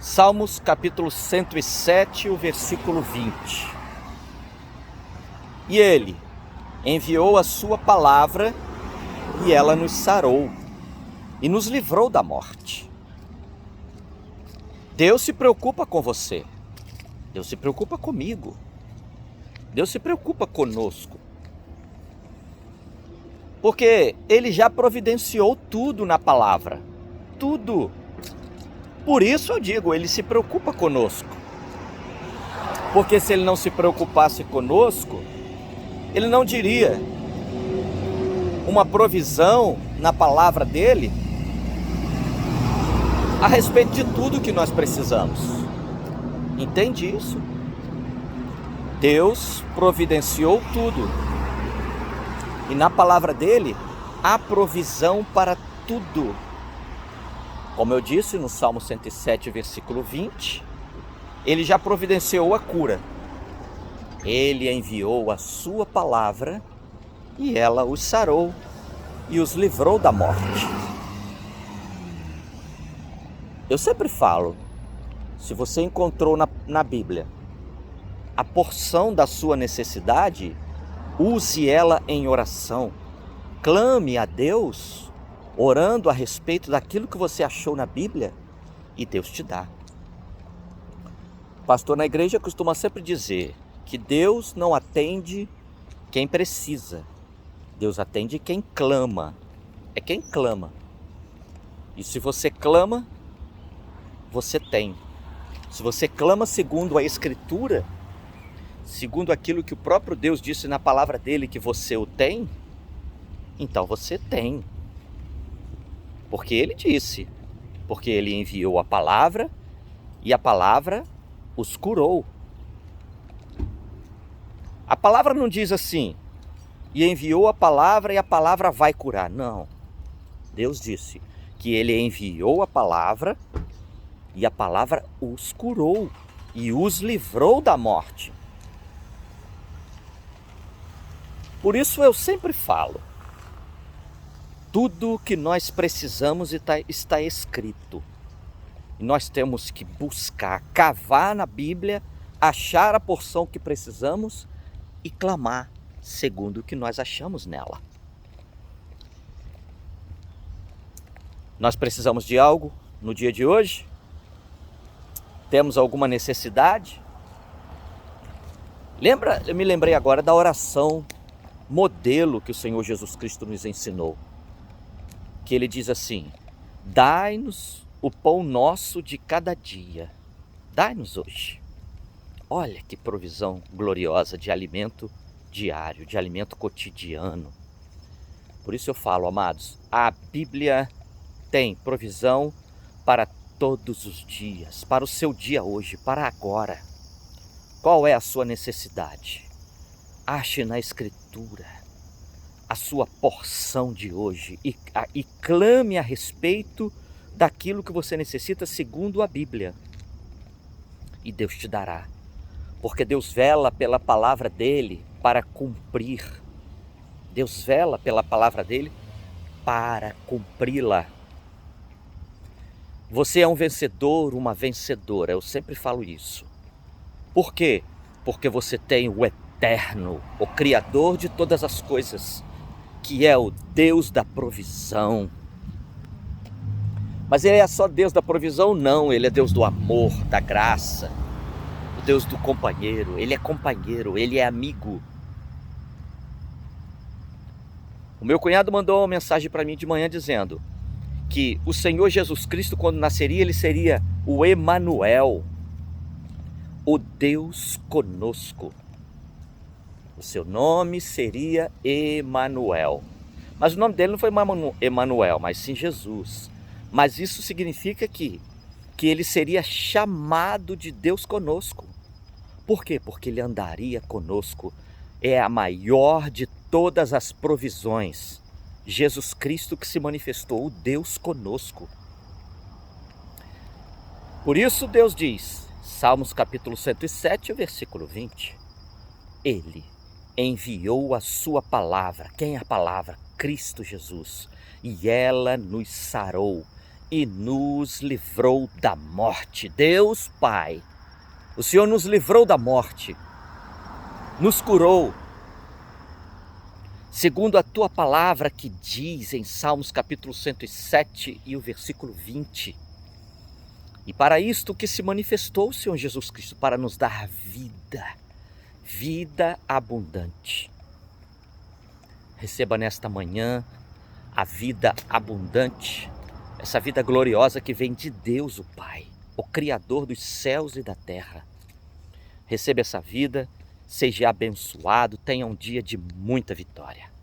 Salmos capítulo 107, o versículo 20. E ele enviou a sua palavra e ela nos sarou e nos livrou da morte. Deus se preocupa com você. Deus se preocupa comigo. Deus se preocupa conosco. Porque Ele já providenciou tudo na palavra. Tudo. Por isso eu digo, Ele se preocupa conosco. Porque se Ele não se preocupasse conosco, Ele não diria uma provisão na palavra dEle a respeito de tudo que nós precisamos. Entende isso? Deus providenciou tudo. E na palavra dele, há provisão para tudo. Como eu disse no Salmo 107, versículo 20, ele já providenciou a cura. Ele enviou a sua palavra e ela os sarou e os livrou da morte. Eu sempre falo, se você encontrou na Bíblia a porção da sua necessidade, use ela em oração. Clame a Deus, orando a respeito daquilo que você achou na Bíblia, e Deus te dá. O pastor na igreja costuma sempre dizer que Deus não atende quem precisa. Deus atende quem clama. É quem clama. E se você clama, você tem. Se você clama segundo a Escritura, segundo aquilo que o próprio Deus disse na palavra dele que você o tem, então você tem. Porque ele disse, porque ele enviou a palavra e a palavra os curou. A palavra não diz assim, e enviou a palavra e a palavra vai curar. Não. Deus disse que ele enviou a palavra e a palavra os curou e os livrou da morte. Por isso eu sempre falo, tudo que nós precisamos está escrito. E nós temos que buscar, cavar na Bíblia, achar a porção que precisamos e clamar segundo o que nós achamos nela. Nós precisamos de algo no dia de hoje? Temos alguma necessidade? Eu me lembrei agora da oração modelo que o Senhor Jesus Cristo nos ensinou, que ele diz assim: dai-nos o pão nosso de cada dia, dai-nos hoje. Olha que provisão gloriosa de alimento diário, de alimento cotidiano. Por isso eu falo, amados, a Bíblia tem provisão para todos os dias, para o seu dia hoje, para agora. Qual é a sua necessidade? Ache na Escritura a sua porção de hoje e clame a respeito daquilo que você necessita segundo a Bíblia. E Deus te dará, porque Deus vela pela palavra dele para cumprir. Deus vela pela palavra dele para cumpri-la. Você é um vencedor, uma vencedora, eu sempre falo isso. Por quê? Porque você tem o Eterno, o Criador de todas as coisas, que é o Deus da provisão. Mas Ele é só Deus da provisão? Não, Ele é Deus do amor, da graça, o Deus do companheiro. Ele é companheiro, Ele é amigo. O meu cunhado mandou uma mensagem para mim de manhã dizendo que o Senhor Jesus Cristo, quando nasceria, Ele seria o Emanuel, o Deus conosco. O seu nome seria Emanuel. Mas o nome dele não foi Emanuel, mas sim Jesus. Mas isso significa que ele seria chamado de Deus conosco. Por quê? Porque ele andaria conosco. É a maior de todas as provisões. Jesus Cristo que se manifestou, o Deus conosco. Por isso Deus diz, Salmos capítulo 107, versículo 20. Ele enviou a sua palavra. Quem é a palavra? Cristo Jesus. E ela nos sarou e nos livrou da morte. Deus Pai, o Senhor nos livrou da morte, nos curou, segundo a tua palavra que diz em Salmos capítulo 107 e o versículo 20. E para isto que se manifestou o Senhor Jesus Cristo, para nos dar vida, vida abundante. Receba nesta manhã a vida abundante, essa vida gloriosa que vem de Deus o Pai, o Criador dos céus e da terra. Receba essa vida, seja abençoado, tenha um dia de muita vitória.